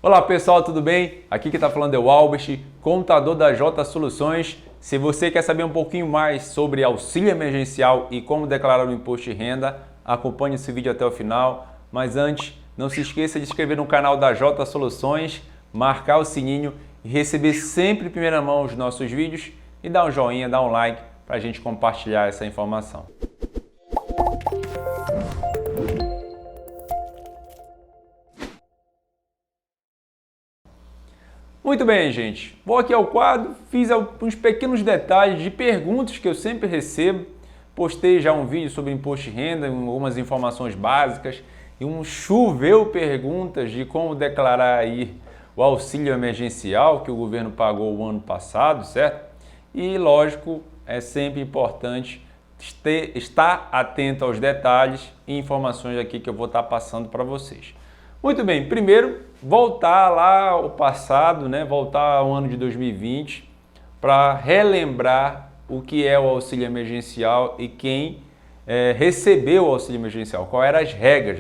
Olá pessoal, tudo bem? Aqui que está falando é o Albert, contador da J Soluções. Se você quer saber um pouquinho mais sobre auxílio emergencial e como declarar o imposto de renda, acompanhe esse vídeo até o final. Mas antes, não se esqueça de se inscrever no canal da J Soluções, marcar o sininho e receber sempre em primeira mão os nossos vídeos e dar um joinha, dar um like para a gente compartilhar essa informação. Muito bem, gente. Vou aqui ao quadro, fiz alguns pequenos detalhes de perguntas que eu sempre recebo. Postei já um vídeo sobre imposto de renda, algumas informações básicas e choveu perguntas de como declarar aí o auxílio emergencial que o governo pagou o ano passado, certo? E lógico, é sempre importante estar atento aos detalhes e informações aqui que eu vou estar passando para vocês. Muito bem, primeiro voltar lá ao passado, voltar ao ano de 2020 para relembrar o que é o auxílio emergencial e quem recebeu o auxílio emergencial, quais eram as regras,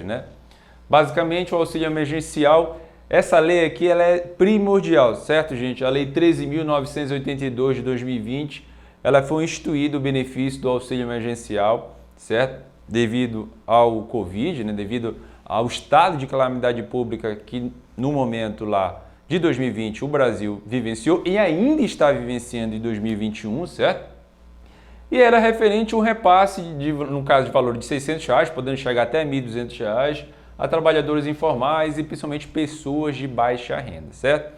Basicamente o auxílio emergencial, essa lei aqui ela é primordial, certo gente? A lei 13.982 de 2020, ela foi instituída o benefício do auxílio emergencial, certo? Devido ao Covid, devido ao estado de calamidade pública que no momento lá de 2020 o Brasil vivenciou e ainda está vivenciando em 2021, certo? E era referente a um repasse, no caso de valor de R$600, podendo chegar até R$1.200, a trabalhadores informais e principalmente pessoas de baixa renda, certo?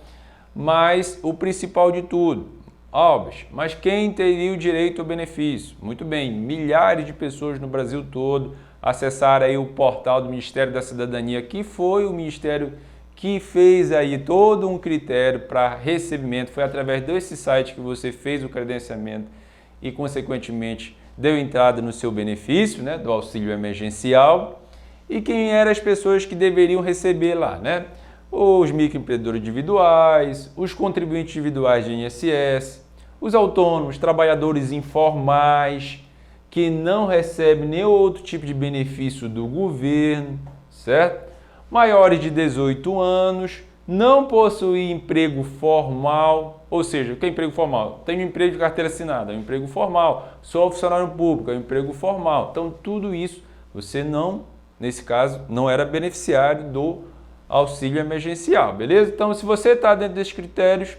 Mas o principal de tudo, Albert, mas quem teria o direito ao benefício? Muito bem, milhares de pessoas no Brasil todo acessaram aí o portal do Ministério da Cidadania, que foi o Ministério que fez aí todo um critério para recebimento, foi através desse site que você fez o credenciamento e, consequentemente, deu entrada no seu benefício, do auxílio emergencial. E quem eram as pessoas que deveriam receber lá, Os microempreendedores individuais, os contribuintes individuais de INSS, os autônomos, trabalhadores informais, que não recebem nenhum outro tipo de benefício do governo, certo? Maiores de 18 anos, não possuem emprego formal, ou seja, o que é emprego formal? Tenho um emprego de carteira assinada, é um emprego formal, sou funcionário público, é um emprego formal. Então, tudo isso, você não, nesse caso, não era beneficiário do auxílio emergencial, beleza? Então, se você está dentro desses critérios,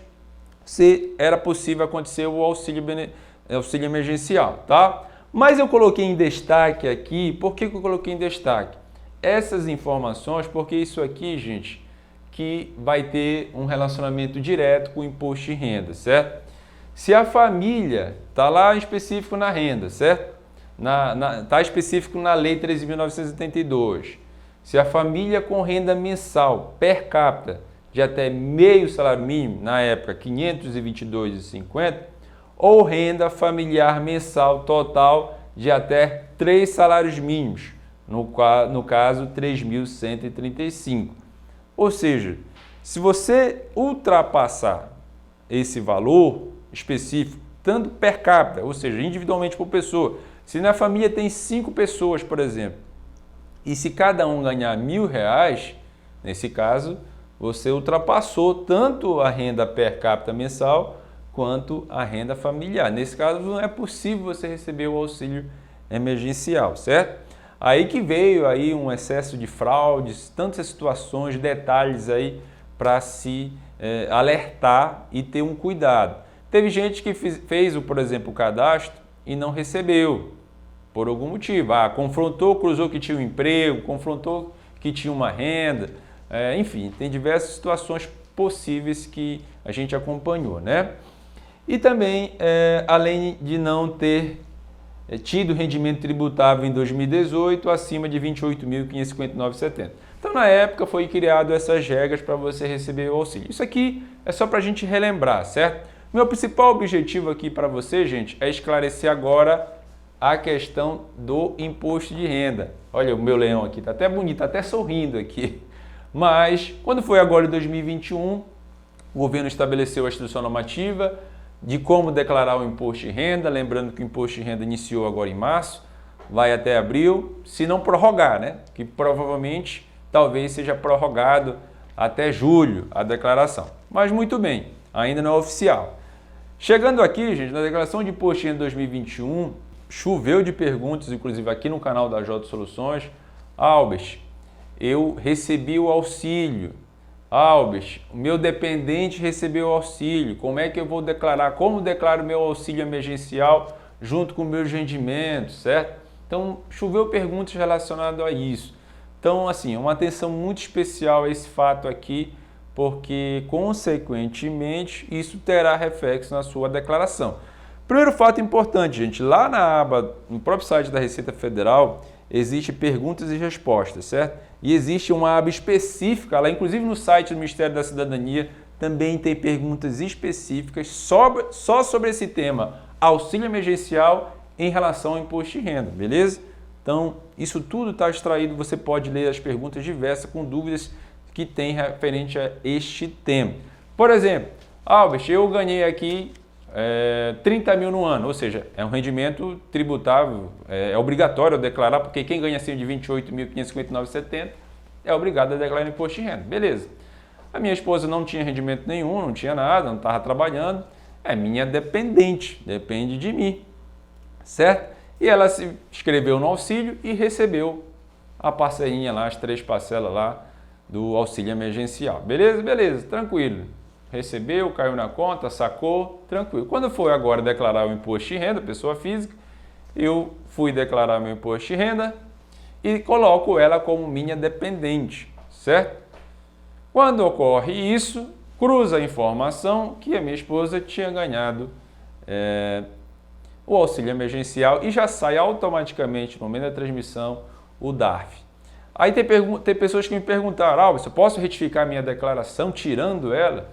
era possível acontecer o auxílio emergencial, tá? Mas eu coloquei em destaque aqui, por que eu coloquei em destaque? Essas informações, porque isso aqui, gente, que vai ter um relacionamento direto com o imposto de renda, certo? Se a família está lá específico na renda, certo? Está específico na lei 13.982. Se a família com renda mensal per capita de até meio salário mínimo, na época R$ 522,50, ou renda familiar mensal total de até 3 salários mínimos, no caso 3.135. Ou seja, se você ultrapassar esse valor específico, tanto per capita, ou seja, individualmente por pessoa, se na família tem 5 pessoas, por exemplo, e se cada um ganhar R$1.000, nesse caso, você ultrapassou tanto a renda per capita mensal quanto a renda familiar. Nesse caso, não é possível você receber o auxílio emergencial, certo? Aí que veio aí um excesso de fraudes, tantas situações, detalhes aí para se alertar e ter um cuidado. Teve gente que fez, por exemplo, o cadastro e não recebeu, por algum motivo. Confrontou, cruzou que tinha um emprego, confrontou que tinha uma renda, enfim, tem diversas situações possíveis que a gente acompanhou, E também, além de não ter tido rendimento tributável em 2018 acima de R$ 28.559,70. Então, na época, foi criado essas regras para você receber o auxílio. Isso aqui é só para a gente relembrar, certo? Meu principal objetivo aqui para você, gente, é esclarecer agora a questão do imposto de renda. Olha o meu leão aqui, tá até bonito, tá até sorrindo aqui. Mas, quando foi agora em 2021, o governo estabeleceu a instrução normativa de como declarar o imposto de renda, lembrando que o imposto de renda iniciou agora em março, vai até abril, se não prorrogar, Que provavelmente talvez seja prorrogado até julho a declaração. Mas muito bem, ainda não é oficial. Chegando aqui, gente, na declaração de imposto de renda 2021, choveu de perguntas, inclusive aqui no canal da J Soluções. Albert, eu recebi o auxílio. Albert, o meu dependente recebeu o auxílio. Como é que eu vou declarar? Como declaro meu auxílio emergencial junto com meus rendimentos, certo? Então, choveu perguntas relacionadas a isso. Então, assim, uma atenção muito especial a esse fato aqui, porque, consequentemente, isso terá reflexo na sua declaração. Primeiro fato importante, gente, lá na aba, no próprio site da Receita Federal, existe perguntas e respostas, certo? E existe uma aba específica, lá inclusive no site do Ministério da Cidadania, também tem perguntas específicas só sobre esse tema, auxílio emergencial em relação ao imposto de renda, beleza? Então, isso tudo está extraído, você pode ler as perguntas diversas com dúvidas que tem referente a este tema. Por exemplo, Albert, eu ganhei aqui 30 mil no ano, ou seja, é um rendimento tributável, é obrigatório eu declarar, porque quem ganha acima de 28.559,70 é obrigado a declarar imposto de renda. Beleza. A minha esposa não tinha rendimento nenhum, não tinha nada, não estava trabalhando, é minha dependente, depende de mim, certo? E ela se inscreveu no auxílio e recebeu a parcelinha lá, as 3 parcelas lá do auxílio emergencial. Beleza? Beleza, tranquilo. Recebeu, caiu na conta, sacou, tranquilo. Quando foi agora declarar o imposto de renda, pessoa física, eu fui declarar meu imposto de renda e coloco ela como minha dependente, certo? Quando ocorre isso, cruza a informação que a minha esposa tinha ganhado o auxílio emergencial e já sai automaticamente no momento da transmissão o DARF. Aí tem pessoas que me perguntaram, Albert, eu posso retificar a minha declaração tirando ela?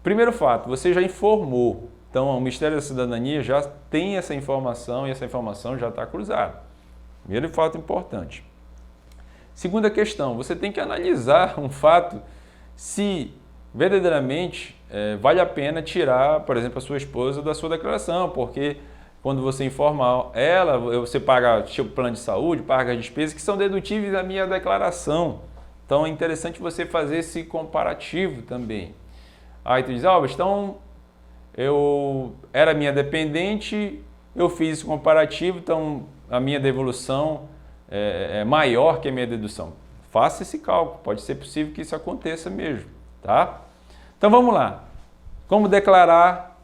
Primeiro fato, você já informou. Então, o Ministério da Cidadania já tem essa informação e essa informação já está cruzada. Primeiro fato importante. Segunda questão, você tem que analisar um fato se verdadeiramente vale a pena tirar, por exemplo, a sua esposa da sua declaração, porque quando você informa ela, você paga tipo plano de saúde, paga as despesas que são dedutíveis da minha declaração. Então, é interessante você fazer esse comparativo também. Aí tu diz, Albert, então eu era minha dependente, eu fiz esse comparativo, então a minha devolução é maior que a minha dedução. Faça esse cálculo, pode ser possível que isso aconteça mesmo, tá? Então vamos lá. Como declarar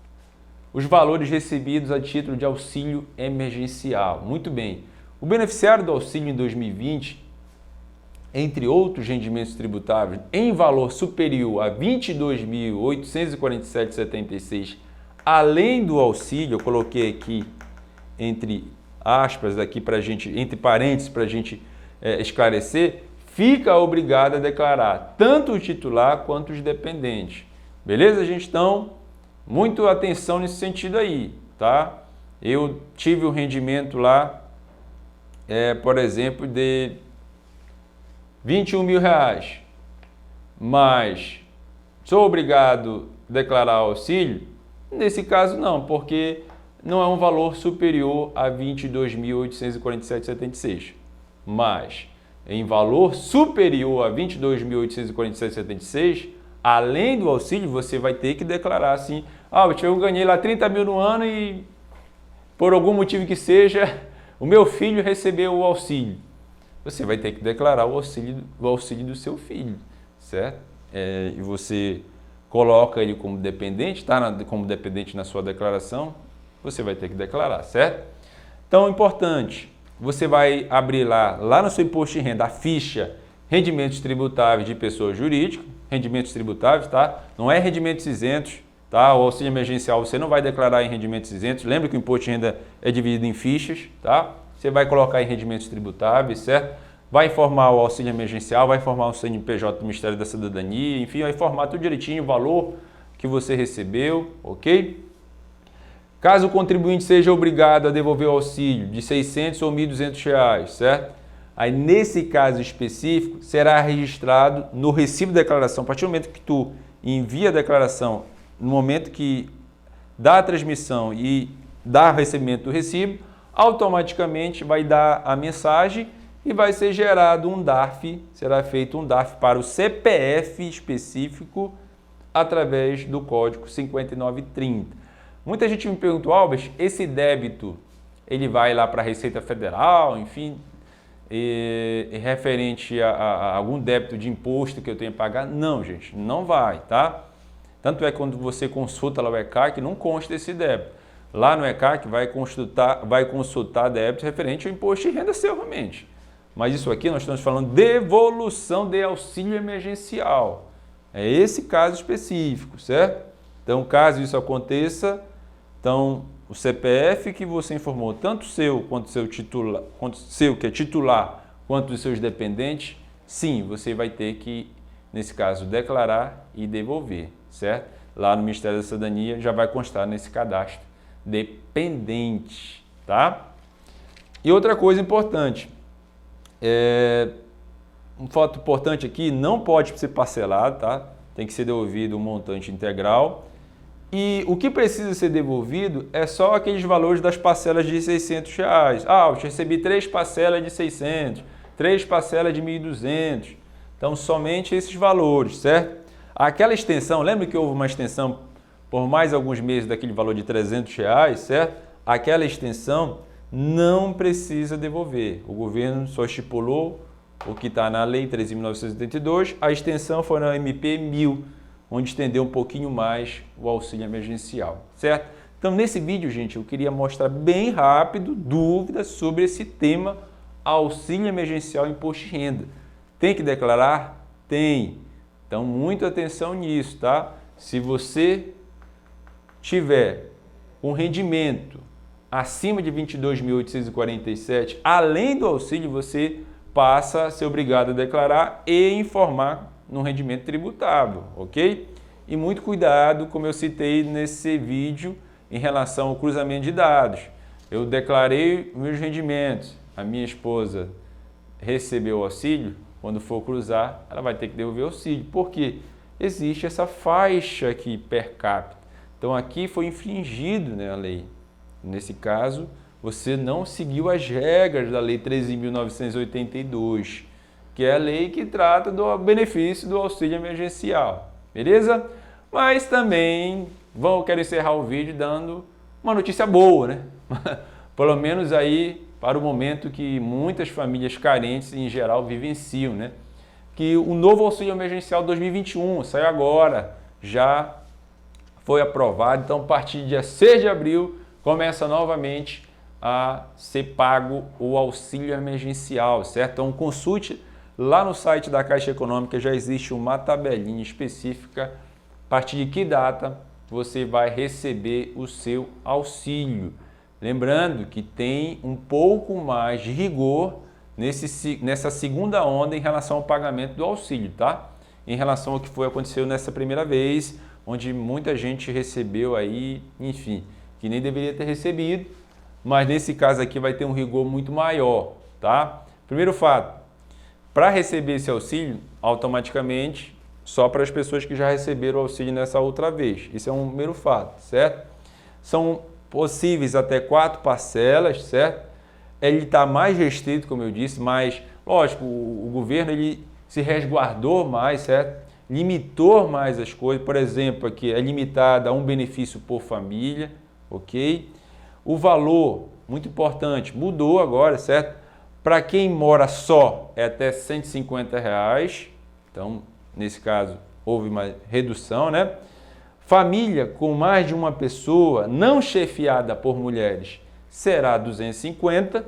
os valores recebidos a título de auxílio emergencial? Muito bem. O beneficiário do auxílio em 2020, entre outros rendimentos tributáveis, em valor superior a R$ 22.847,76, além do auxílio, eu coloquei aqui entre aspas, aqui pra gente, entre parênteses, para a gente esclarecer, fica obrigado a declarar tanto o titular quanto os dependentes. Beleza, gente? Então, muito atenção nesse sentido aí, tá? Eu tive um rendimento lá, por exemplo, de R$21 mil, mas sou obrigado a declarar auxílio? Nesse caso não, porque não é um valor superior a R$ 22.847,76, mas em valor superior a R$ 22.847,76, além do auxílio, você vai ter que declarar assim, eu ganhei lá 30 mil no ano e por algum motivo que seja, o meu filho recebeu o auxílio. Você vai ter que declarar o auxílio do seu filho, certo? E você coloca ele como dependente, está como dependente na sua declaração, você vai ter que declarar, certo? Então, importante, você vai abrir lá no seu imposto de renda, a ficha rendimentos tributáveis de pessoa jurídica, rendimentos tributáveis, tá? Não é rendimentos isentos, tá? O auxílio emergencial você não vai declarar em rendimentos isentos. Lembra que o imposto de renda é dividido em fichas, tá? Você vai colocar em rendimentos tributáveis, certo? Vai informar o auxílio emergencial, vai informar o CNPJ do Ministério da Cidadania, enfim, vai informar tudo direitinho o valor que você recebeu, ok? Caso o contribuinte seja obrigado a devolver o auxílio de R$600 ou R$1.200, certo? Aí, nesse caso específico, será registrado no recibo de declaração. A partir do momento que tu envia a declaração, no momento que dá a transmissão e dá o recebimento do recibo, automaticamente vai dar a mensagem e vai ser gerado um DARF, será feito um DARF para o CPF específico através do código 5930. Muita gente me perguntou, Albert, esse débito ele vai lá para a Receita Federal, enfim, referente a algum débito de imposto que eu tenho que pagar? Não, gente, não vai, tá? Tanto é que quando você consulta lá o ECAC, não consta esse débito. Lá no ECAC vai consultar débitos referente ao imposto de renda seu realmente. Mas isso aqui nós estamos falando de devolução de auxílio emergencial. É esse caso específico, certo? Então, caso isso aconteça, então o CPF que você informou, tanto seu quanto seu titular, quanto seu que é titular, quanto os seus dependentes, sim, você vai ter que, nesse caso, declarar e devolver, certo? Lá no Ministério da Cidadania já vai constar nesse cadastro dependente, tá? E outra coisa importante, um fato importante aqui, não pode ser parcelado, tá? Tem que ser devolvido um montante integral. E o que precisa ser devolvido é só aqueles valores das parcelas de R$600. Ah, eu recebi 3 parcelas de 600, 3 parcelas de 1.200. Então, somente esses valores, certo? Aquela extensão, lembra que houve uma extensão por mais alguns meses daquele valor de R$300, certo? Aquela extensão não precisa devolver. O governo só estipulou o que está na Lei 13.982, a extensão foi na MP 1000, onde estendeu um pouquinho mais o auxílio emergencial, certo? Então, nesse vídeo, gente, eu queria mostrar bem rápido dúvidas sobre esse tema auxílio emergencial imposto de renda. Tem que declarar? Tem. Então, muita atenção nisso, tá? Se você tiver um rendimento acima de 22.847, além do auxílio, você passa a ser obrigado a declarar e informar no rendimento tributável, ok? E muito cuidado, como eu citei nesse vídeo, em relação ao cruzamento de dados. Eu declarei meus rendimentos, a minha esposa recebeu o auxílio, quando for cruzar, ela vai ter que devolver o auxílio. Por quê? Existe essa faixa aqui per capita. Então aqui foi infringido, né, a lei. Nesse caso, você não seguiu as regras da Lei 13.982, que é a lei que trata do benefício do auxílio emergencial, beleza? Mas também quero encerrar o vídeo dando uma notícia boa, né? Pelo menos aí para o momento que muitas famílias carentes em geral vivenciam, né? Que o novo auxílio emergencial 2021 saiu agora, já foi aprovado, então a partir do dia 6 de abril começa novamente a ser pago o auxílio emergencial, certo? Então consulte lá no site da Caixa Econômica, já existe uma tabelinha específica a partir de que data você vai receber o seu auxílio. Lembrando que tem um pouco mais de rigor nessa segunda onda em relação ao pagamento do auxílio, tá? Em relação ao que aconteceu nessa primeira vez, onde muita gente recebeu aí, enfim, que nem deveria ter recebido, mas nesse caso aqui vai ter um rigor muito maior, tá? Primeiro fato, para receber esse auxílio, automaticamente, só para as pessoas que já receberam o auxílio nessa outra vez. Isso é um primeiro fato, certo? São possíveis até 4 parcelas, certo? Ele está mais restrito, como eu disse, mas, lógico, o governo ele se resguardou mais, certo? Limitou mais as coisas. Por exemplo, aqui é limitada a um benefício por família, ok? O valor, muito importante, mudou agora, certo? Para quem mora só é até R$150, então nesse caso houve uma redução, né? Família com mais de uma pessoa, não chefiada por mulheres, será 250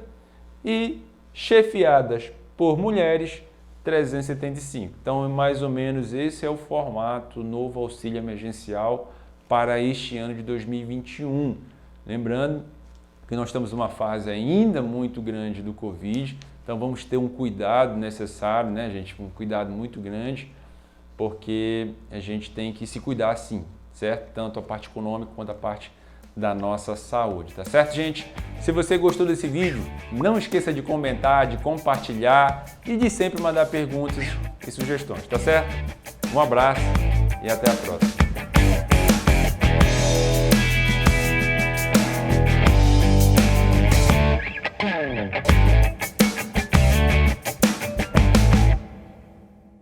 e chefiadas por mulheres 375. Então, mais ou menos esse é o formato novo auxílio emergencial para este ano de 2021. Lembrando que nós estamos numa fase ainda muito grande do Covid, então vamos ter um cuidado necessário, né, gente? Um cuidado muito grande, porque a gente tem que se cuidar sim, certo? Tanto a parte econômica quanto a parte da nossa saúde, tá certo, gente? Se você gostou desse vídeo, não esqueça de comentar, de compartilhar e de sempre mandar perguntas e sugestões, tá certo? Um abraço e até a próxima.